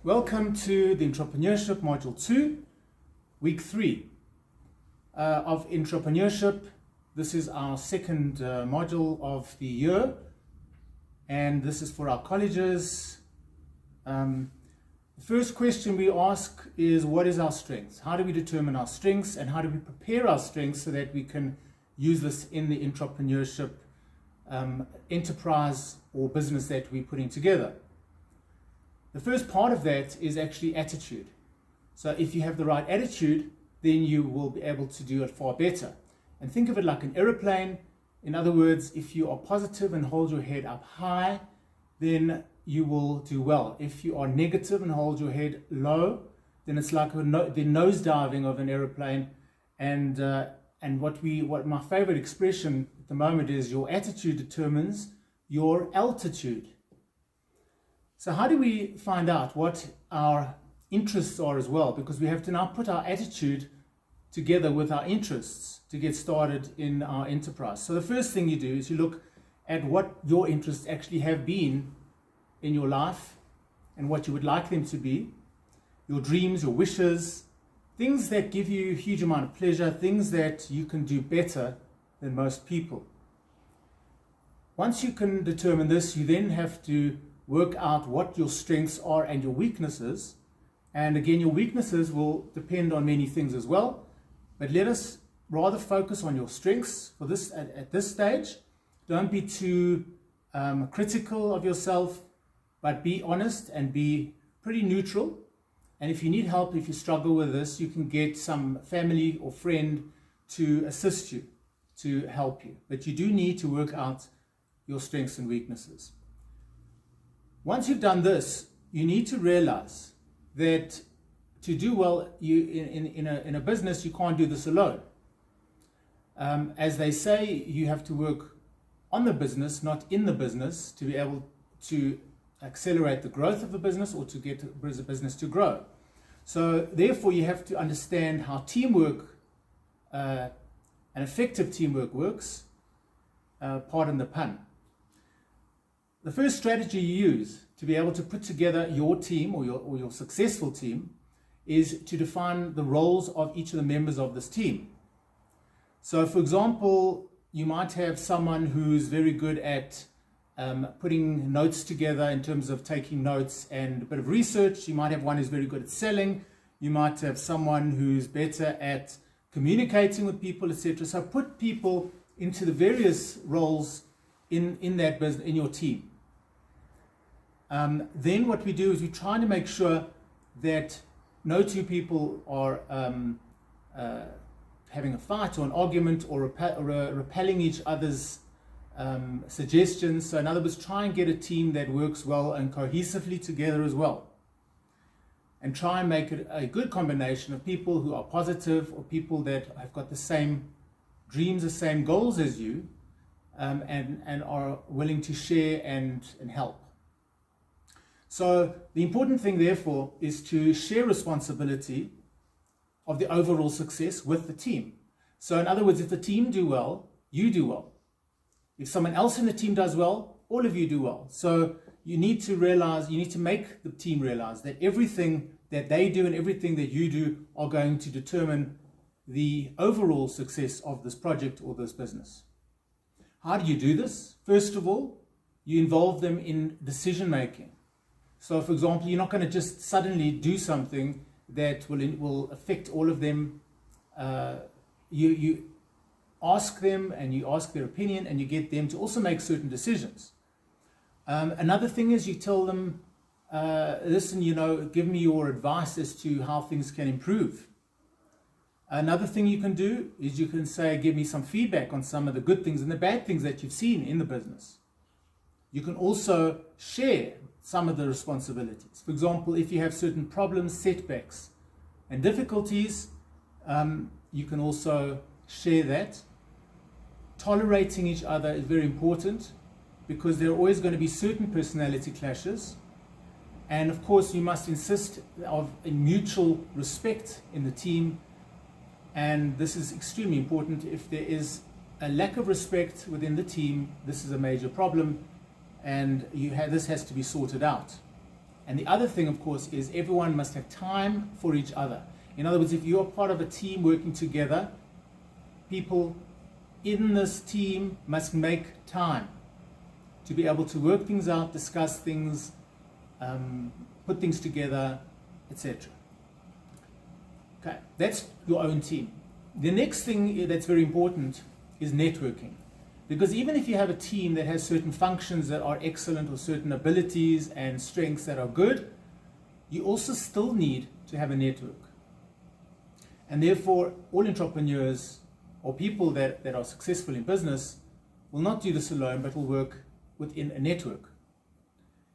Welcome to the Entrepreneurship Module 2, Week 3 of Entrepreneurship. This is our second module of the year, and this is for our colleges. The first question we ask is, what is our strengths? How do we determine our strengths, and how do we prepare our strengths so that we can use this in the entrepreneurship enterprise or business that we're putting together? The first part of that is actually attitude. So if you have the right attitude, then you will be able to do it far better. And think of it like an aeroplane. In other words, if you are positive and hold your head up high, then you will do well. If you are negative and hold your head low, then it's like the nosediving of an aeroplane. And what my favorite expression at the moment is, your attitude determines your altitude. So how do we find out what our interests are as well? Because we have to now put our attitude together with our interests to get started in our enterprise. So the first thing you do is you look at what your interests actually have been in your life and what you would like them to be, your dreams, your wishes, things that give you a huge amount of pleasure, things that you can do better than most people. Once you can determine this, you then have to work out what your strengths are and your weaknesses. And again, your weaknesses will depend on many things as well. But let us rather focus on your strengths for this at this stage. Don't be too critical of yourself, but be honest and be pretty neutral. And if you need help, if you struggle with this, you can get some family or friend to assist you, to help you. But you do need to work out your strengths and weaknesses. Once you've done this, you need to realize that to do well in a business, you can't do this alone. As they say, you have to work on the business, not in the business, to be able to accelerate the growth of the business or to get the business to grow. So therefore, you have to understand how teamwork, an effective teamwork works, pardon the pun. The first strategy you use to be able to put together your team or your successful team is to define the roles of each of the members of this team. So for example, you might have someone who's very good at putting notes together in terms of taking notes and a bit of research. You might have one who's very good at selling. You might have someone who's better at communicating with people, etc. So put people into the various roles in that business, in your team. Then what we do is we try to make sure that no two people are having a fight or an argument or repelling each other's suggestions. So in other words, try and get a team that works well and cohesively together as well. And try and make it a good combination of people who are positive or people that have got the same dreams, the same goals as you, and are willing to share and help. So the important thing, therefore, is to share responsibility of the overall success with the team. So in other words, if the team do well, you do well. If someone else in the team does well, all of you do well. So you need to realize, you need to make the team realize that everything that they do and everything that you do are going to determine the overall success of this project or this business. How do you do this? First of all, you involve them in decision making. So for example, you're not going to just suddenly do something that will affect all of them. You ask them and you ask their opinion and you get them to also make certain decisions. Another thing is you tell them, listen, give me your advice as to how things can improve. Another thing you can do is you can say, give me some feedback on some of the good things and the bad things that you've seen in the business. You can also share some of the responsibilities. For example, if you have certain problems, setbacks, and difficulties, you can also share that. Tolerating each other is very important because there are always going to be certain personality clashes. And of course, you must insist of a mutual respect in the team. And this is extremely important. If there is a lack of respect within the team, this is a major problem. And this has to be sorted out. And the other thing, of course, is everyone must have time for each other. In other words, if you're part of a team working together, people in this team must make time to be able to work things out, discuss things, put things together, etc. Okay, that's your own team. The next thing that's very important is networking. Because even if you have a team that has certain functions that are excellent or certain abilities and strengths that are good, you also still need to have a network. And therefore, all entrepreneurs or people that are successful in business will not do this alone, but will work within a network.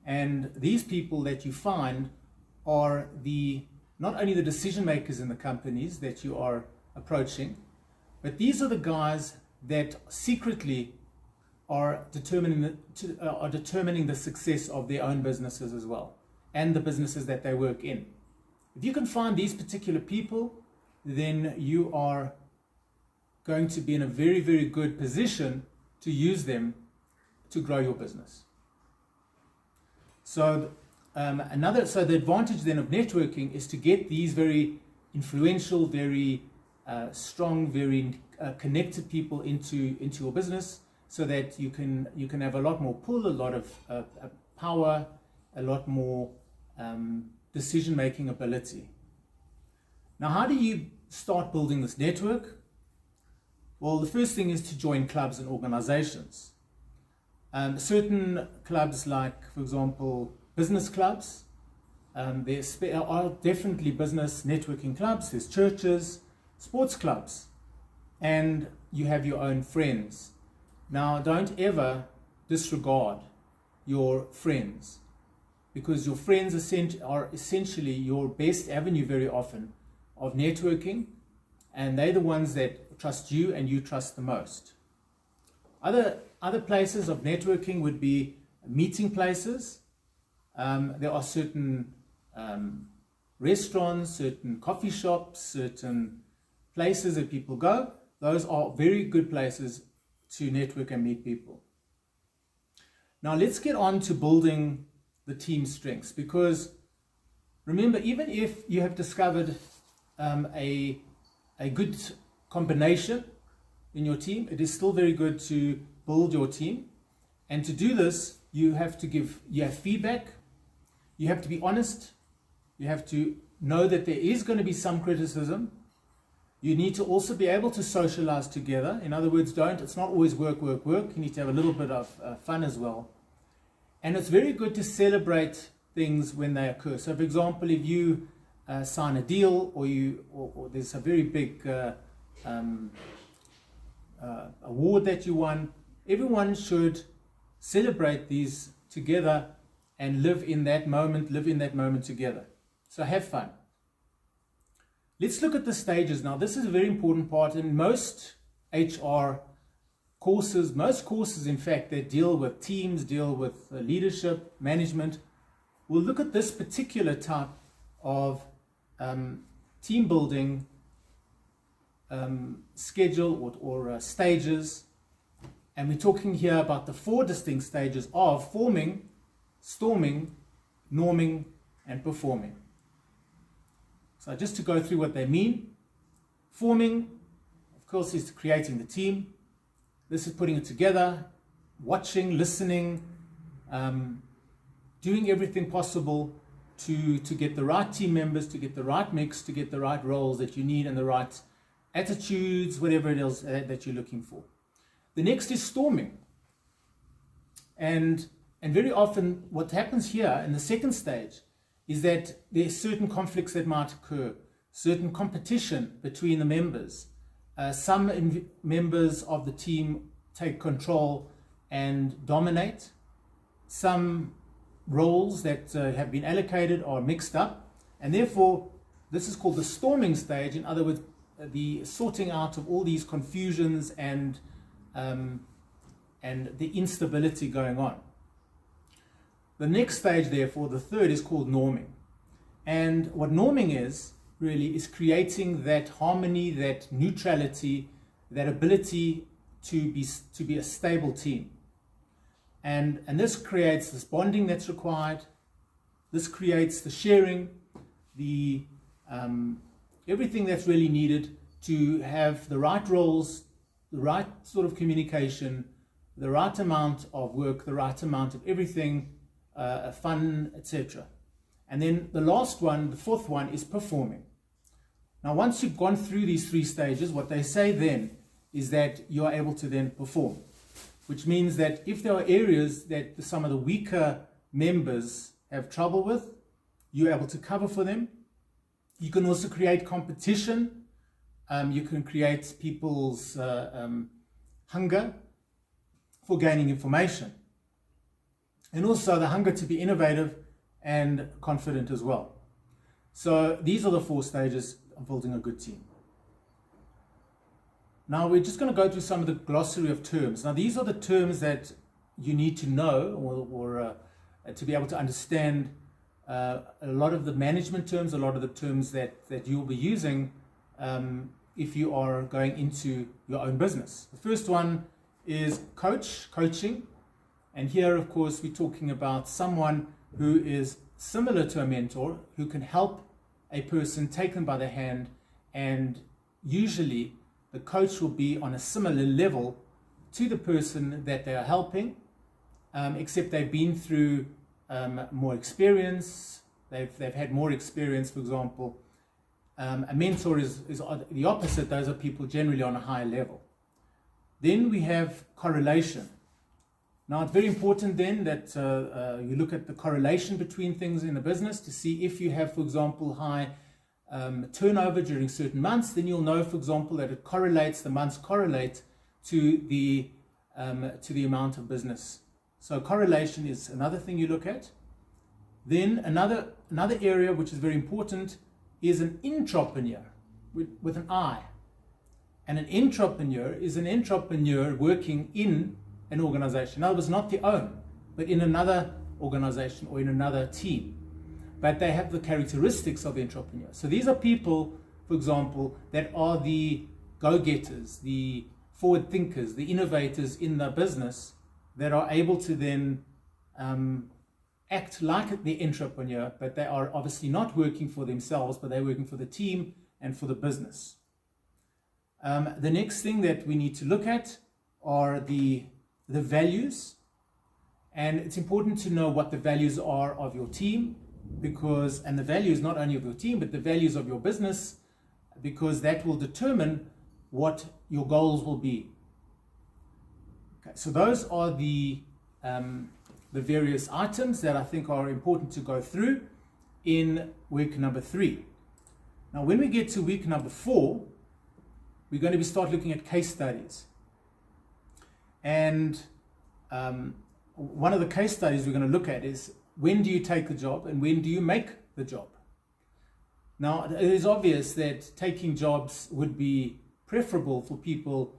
And these people that you find are not only the decision makers in the companies that you are approaching, but these are the guys that secretly are determining the success of their own businesses as well, and the businesses that they work in. If you can find these particular people, then you are going to be in a very, very good position to use them to grow your business. So the advantage then of networking is to get these very influential, very strong, very connected people into your business, so that you can have a lot more pull, a lot of power, a lot more decision-making ability. Now, how do you start building this network? Well, the first thing is to join clubs and organizations. Certain clubs, like, for example, business clubs, there are definitely business networking clubs. There's churches, sports clubs, and you have your own friends. Now, don't ever disregard your friends, because your friends are essentially your best avenue very often of networking, and they're the ones that trust you and you trust the most. Other places of networking would be meeting places. There are certain restaurants, certain coffee shops, certain places that people go. Those are very good places to network and meet people. Now let's get on to building the team strengths, because remember, even if you have discovered a good combination in your team, it is still very good to build your team. And to do this, you have feedback, you have to be honest, you have to know that there is going to be some criticism. You need to also be able to socialize together. In other words, it's not always work, work, work. You need to have a little bit of fun as well. And it's very good to celebrate things when they occur. So, for example, if you sign a deal, or there's a very big award that you won, everyone should celebrate these together and live in that moment together. So have fun. Let's look at the stages now. This is a very important part in most HR courses. Most courses, in fact, that deal with teams, deal with leadership, management, will look at this particular type of team building schedule or stages. And we're talking here about the 4 distinct stages of forming, storming, norming, and performing. So just to go through what they mean. Forming, of course, is creating the team. This is putting it together, watching, listening, doing everything possible to get the right team members, to get the right mix, to get the right roles that you need and the right attitudes, whatever it is that you're looking for. The next is storming. And very often what happens here in the second stage is that there's certain conflicts that might occur, certain competition between the members. Some members of the team take control and dominate. Some roles that have been allocated are mixed up, and therefore this is called the storming stage. In other words, the sorting out of all these confusions and the instability going on. The next stage, therefore, the third, is called norming. And what norming is, really, is creating that harmony, that neutrality, that ability to be a stable team. And this creates this bonding that's required. This creates the sharing, the everything that's really needed to have the right roles, the right sort of communication, the right amount of work, the right amount of everything, fun, etc. And then the last one, the fourth one, is performing. Now, once you've gone through these 3 stages, what they say then is that you are able to then perform, which means that if there are areas that some of the weaker members have trouble with, you're able to cover for them. You can also create competition. You can create people's hunger for gaining information, and also the hunger to be innovative and confident as well. So these are the 4 stages of building a good team. Now we're just going to go through some of the glossary of terms. Now these are the terms that you need to know or to be able to understand a lot of the management terms, a lot of the terms that you'll be using if you are going into your own business. The first one is coaching. And here, of course, we're talking about someone who is similar to a mentor, who can help a person take them by the hand, and usually the coach will be on a similar level to the person that they are helping, except they've been through more experience, they've had more experience. For example, a mentor is the opposite. Those are people generally on a higher level. Then we have correlation. Now it's very important then that you look at the correlation between things in a business to see if you have, for example, high turnover during certain months. Then you'll know, for example, that it correlates, the months correlate to the amount of business. So correlation is another thing you look at. Then another area which is very important is an intrapreneur with an I. And an intrapreneur is an entrepreneur working in an organization. In other words, not their own, but in another organization or in another team. But they have the characteristics of the entrepreneur. So these are people, for example, that are the go-getters, the forward thinkers, the innovators in the business, that are able to then act like the entrepreneur, but they are obviously not working for themselves, but they're working for the team and for the business. The next thing that we need to look at are the values. And it's important to know what the values are of your team, and the values not only of your team, but the values of your business, because that will determine what your goals will be. Okay, so those are the various items that I think are important to go through in week number 3. Now, when we get to week number 4, we're going to start looking at case studies. And one of the case studies we're going to look at is, when do you take the job and when do you make the job? Now, it is obvious that taking jobs would be preferable for people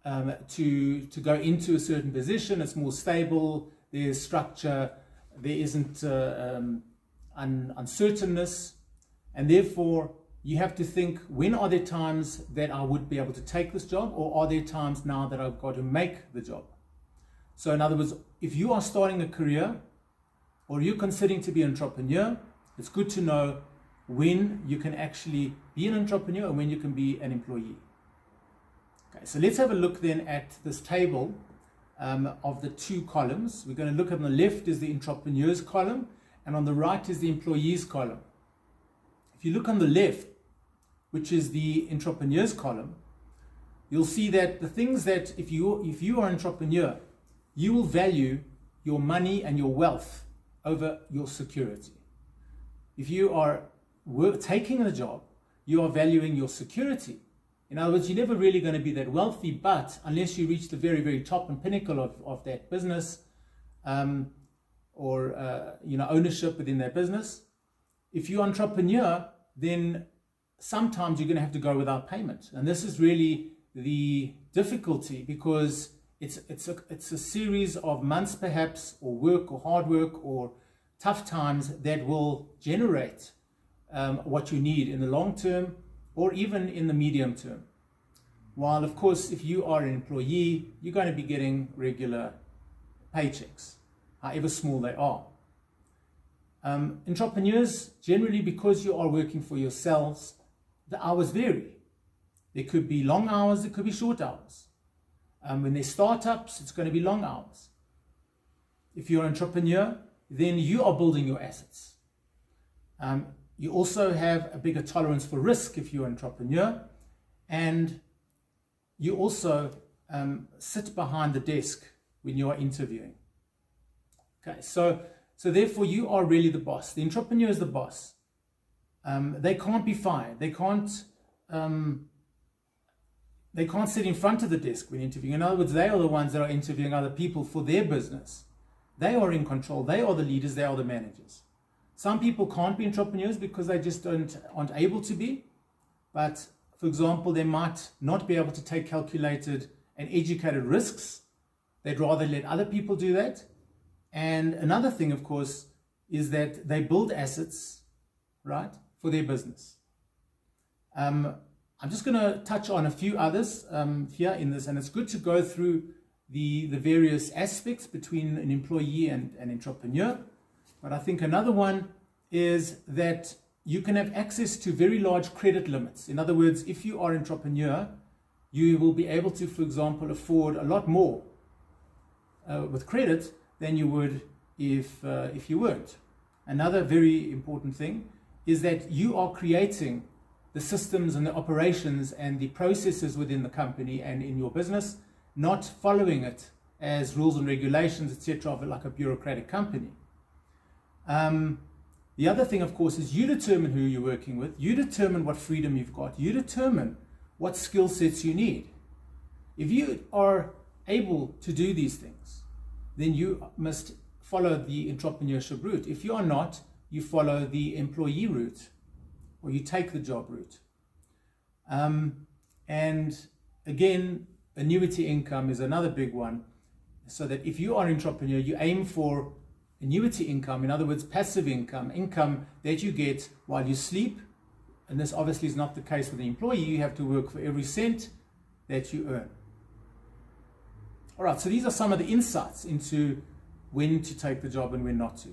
to go into a certain position. It's more stable, there's structure, there isn't uncertainness, and therefore you have to think, when are there times that I would be able to take this job, or are there times now that I've got to make the job? So in other words, if you are starting a career or you're considering to be an entrepreneur, it's good to know when you can actually be an entrepreneur and when you can be an employee. Okay, so let's have a look then at this table of the 2 columns. We're going to look on the left is the entrepreneurs column, and on the right is the employees column. If you look on the left, which is the entrepreneurs column, you'll see that the things that if you are an entrepreneur, you will value your money and your wealth over your security. If you are taking a job, you are valuing your security. In other words, you're never really going to be that wealthy, but unless you reach the very, very top and pinnacle of that business, or ownership within that business, if you're an entrepreneur, then sometimes you're going to have to go without payment. And this is really the difficulty, because it's a series of months perhaps, or work, or hard work, or tough times that will generate what you need in the long term, or even in the medium term. While, of course, if you are an employee, you're going to be getting regular paychecks, however small they are. Entrepreneurs, generally, because you are working for yourselves, the hours vary. There could be long hours, there could be short hours. When they're startups, it's going to be long hours. If you're an entrepreneur, then you are building your assets. You also have a bigger tolerance for risk if you're an entrepreneur, and you also sit behind the desk when you are interviewing. Okay, so therefore you are really the boss. The entrepreneur is the boss. They can't be fired. They can't sit in front of the desk when interviewing. In other words, they are the ones that are interviewing other people for their business. They are in control. They are the leaders. They are the managers. Some people can't be entrepreneurs because they just aren't able to be. But for example, they might not be able to take calculated and educated risks. They'd rather let other people do that. And another thing, of course, is that they build assets, right, for their business. I'm just going to touch on a few others here in this, and it's good to go through the various aspects between an employee and an entrepreneur. But I think another one is that you can have access to very large credit limits. In other words, if you are an entrepreneur, you will be able to, for example, afford a lot more with credit than you would if you weren't. Another very important thing is that you are creating the systems and the operations and the processes within the company and in your business, not following it as rules and regulations, etc., of like a bureaucratic company. The other thing, of course, is you determine who you're working with. You determine what freedom you've got. You determine what skill sets you need. If you are able to do these things, then you must follow the entrepreneurship route. If you are not, you follow the employee route, or you take the job route. And again, annuity income is another big one. So that if you are an entrepreneur, you aim for annuity income, in other words, passive income that you get while you sleep. And this obviously is not the case with the employee. You have to work for every cent that you earn. All right, so these are some of the insights into when to take the job and when not to.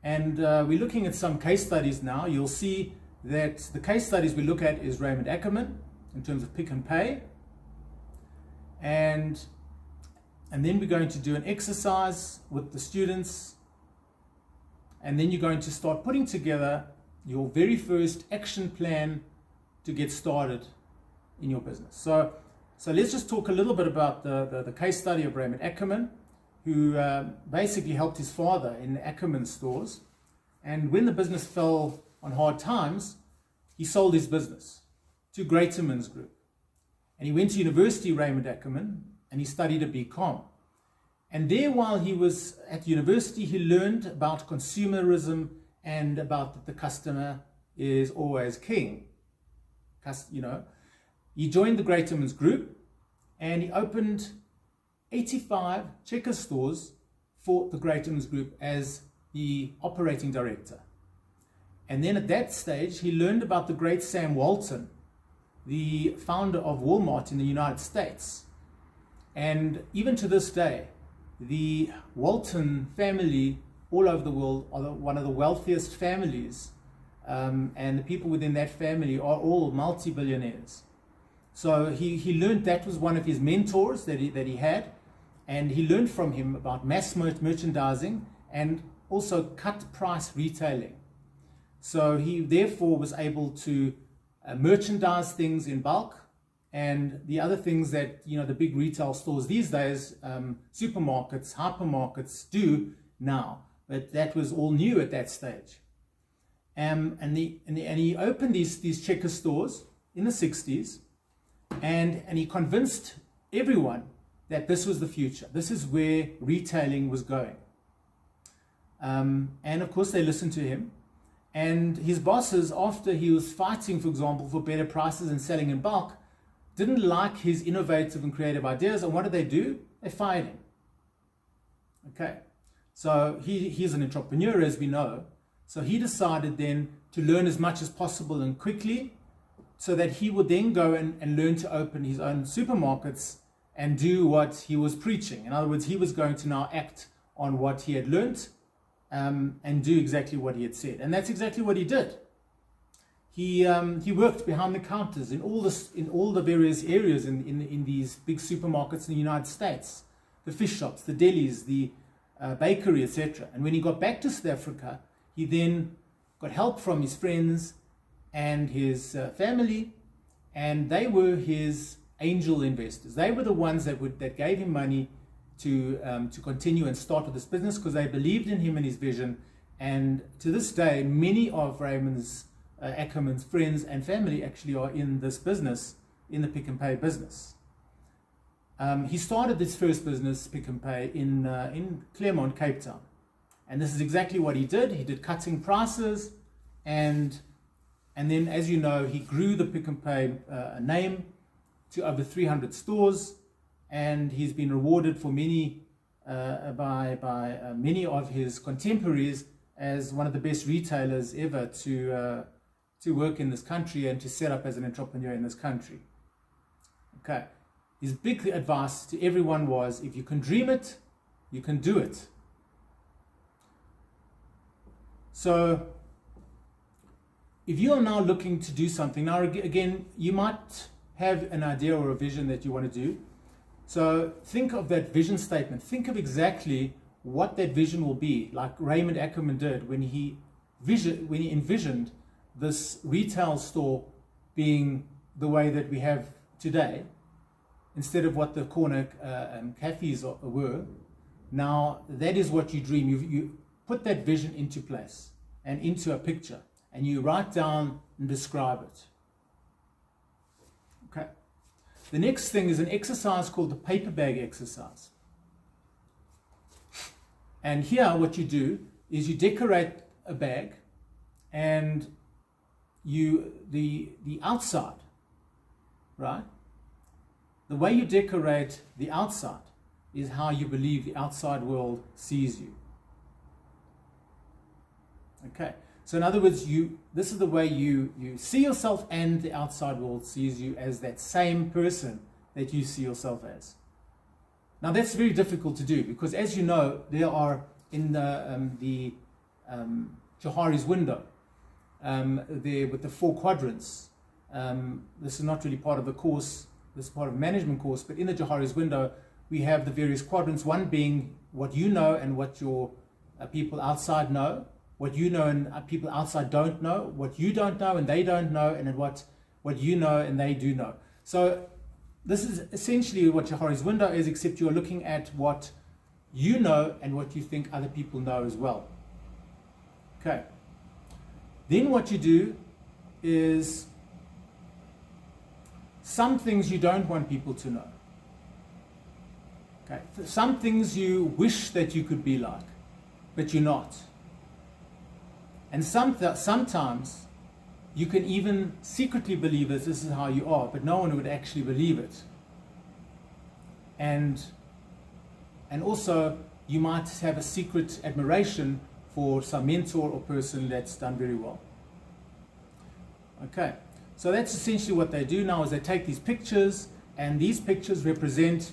And we're looking at some case studies now. You'll see that the case studies we look at is Raymond Ackerman in terms of Pick and Pay. And then we're going to do an exercise with the students. And then you're going to start putting together your very first action plan to get started in your business. So let's just talk a little bit about the case study of Raymond Ackerman, who basically helped his father in the Ackerman stores. And when the business fell on hard times, he sold his business to Greatermans Group. And he went to university, Raymond Ackerman, and he studied a BCom. And there, while he was at university, he learned about consumerism and about that the customer is always king. He joined the Greatermans Group, and he opened 85 Checkers stores for the Greatermans Group as the operating director. And then at that stage, he learned about the great Sam Walton, the founder of Walmart in the United States. And even to this day, the Walton family all over the world are one of the wealthiest families, and the people within that family are all multi-billionaires. So he learned, that was one of his mentors that he had, and he learned from him about mass merchandising and also cut price retailing. So he therefore was able to merchandise things in bulk, and the other things that the big retail stores these days, supermarkets, hypermarkets do now, but that was all new at that stage. And he opened these Checker stores in the 60s, and he convinced everyone that this was the future. This is where retailing was going. And of course they listened to him. And his bosses, after he was fighting, for example, for better prices and selling in bulk, didn't like his innovative and creative ideas. And what did they do? They fired him. Okay. So he's an entrepreneur, as we know. So he decided then to learn as much as possible and quickly, so that he would then go and learn to open his own supermarkets and do what he was preaching. In other words, he was going to now act on what he had learned and do exactly what he had said. And that's exactly what he did. He worked behind the counters in all the various areas in these big supermarkets in the United States, the fish shops, the delis, the bakery, etc. And when he got back to South Africa, he then got help from his friends and his family, and they were his angel investors. They were the ones that gave him money to continue and start with this business, because they believed in him and his vision. And to this day, many of Raymond's Ackerman's friends and family actually are in this business, in the Pick n Pay business. He started this first business, Pick n Pay, in Claremont, Cape Town. And this is exactly what he did. He did cutting prices, and then, as you know, he grew the Pick n Pay name to over 300 stores, and he's been rewarded for many by many of his contemporaries as one of the best retailers ever to work in this country and to set up as an entrepreneur in this country. Okay. His big advice to everyone was, if you can dream it, you can do it. So if you are now looking to do something, now again, you might have an idea or a vision that you want to do. So think of that vision statement. Think of exactly what that vision will be, like Raymond Ackerman did when he envisioned this retail store being the way that we have today, instead of what the corner cafes were. Now, that is what you dream. You put that vision into place and into a picture, and you write down and describe it. Okay. The next thing is an exercise called the paper bag exercise. And here what you do is you decorate a bag, and the outside, right? The way you decorate the outside is how you believe the outside world sees you. Okay, so in other words, this is the way you see yourself, and the outside world sees you as that same person that you see yourself as. Now that's very difficult to do, because as you know, there are in the Johari's window, there with the 4 quadrants. This is not really part of the course. This is part of a management course, but in the Johari's window, we have the various quadrants, one being what you know and what your people outside know, what you know and people outside don't know, what you don't know and they don't know, and then what you know and they do know. So this is essentially what Johari's window is, except you're looking at what you know and what you think other people know as well. Okay. Then what you do is some things you don't want people to know. Okay. Some things you wish that you could be like, but you're not. And sometimes you can even secretly believe that this is how you are, but no one would actually believe it. And also you might have a secret admiration for some mentor or person that's done very well. Okay, so that's essentially what they do now, is they take these pictures, and these pictures represent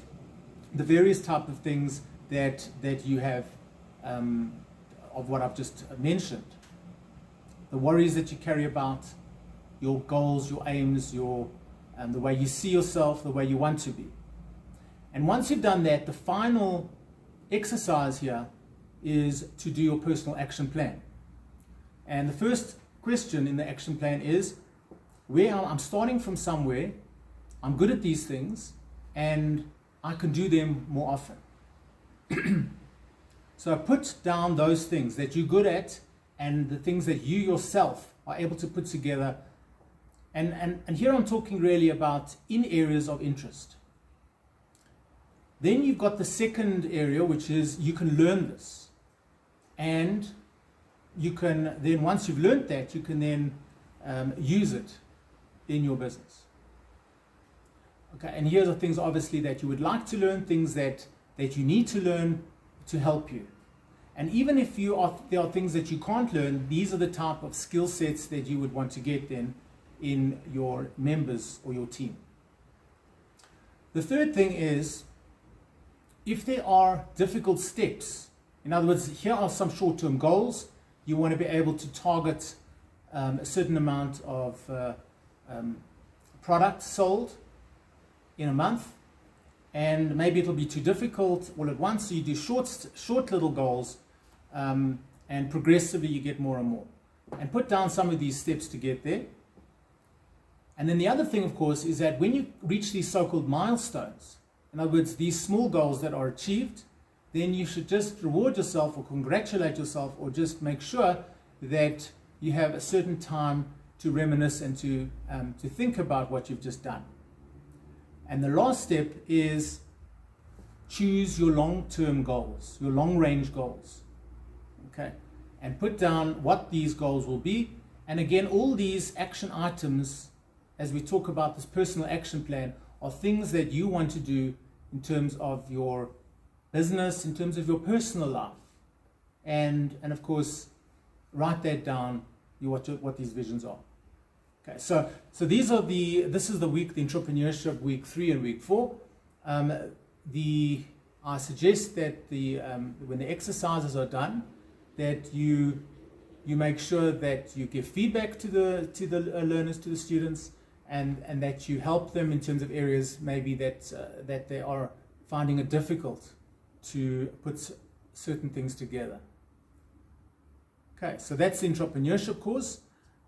the various type of things that you have of what I've just mentioned. The worries that you carry about, your goals, your aims, the way you see yourself, the way you want to be. And once you've done that, the final exercise here is to do your personal action plan. And the first question in the action plan is, I'm starting from somewhere, I'm good at these things, and I can do them more often. So put down those things that you're good at and the things that you yourself are able to put together. And here I'm talking really about in areas of interest. Then you've got the second area, which is you can learn this. And you can then, once you've learned that, you can then use it in your business. Okay, and here are the things obviously that you would like to learn, things that you need to learn to help you. And even if there are things that you can't learn, these are the type of skill sets that you would want to get then in your members or your team. The third thing is, if there are difficult steps In other words, here are some short-term goals. You want to be able to target a certain amount of product sold in a month, and maybe it'll be too difficult all at once, so you do short little goals, and progressively you get more and more. And put down some of these steps to get there. And then the other thing, of course, is that when you reach these so-called milestones, in other words, these small goals that are achieved, then you should just reward yourself or congratulate yourself, or just make sure that you have a certain time to reminisce and to think about what you've just done. And the last step is choose your long-term goals, your long-range goals. Okay, and put down what these goals will be. And again, all these action items, as we talk about this personal action plan, are things that you want to do in terms of your business, in terms of your personal life. And of course, write that down, what these visions are. Okay, so this is the week, the entrepreneurship week 3 and week 4. I suggest that when the exercises are done, that you make sure that you give feedback to the learners, to the students, and that you help them in terms of areas maybe that they are finding it difficult to put certain things together. Okay, so that's the entrepreneurship course.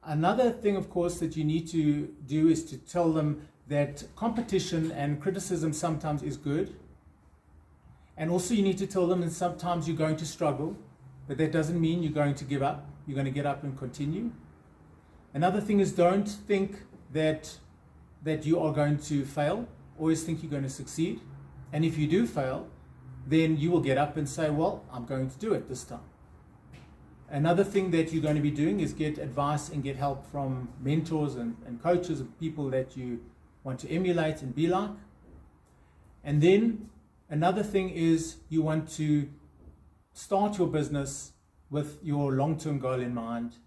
Another thing, of course, that you need to do is to tell them that competition and criticism sometimes is good. And also you need to tell them that sometimes you're going to struggle, but that doesn't mean you're going to give up. You're going to get up and continue. Another thing is, don't think that you are going to fail. Always think you're going to succeed. And if you do fail, then you will get up and say, well, I'm going to do it this time. Another thing that you're going to be doing is get advice and get help from mentors and coaches and people that you want to emulate and be like. And then another thing is, you want to start your business with your long-term goal in mind.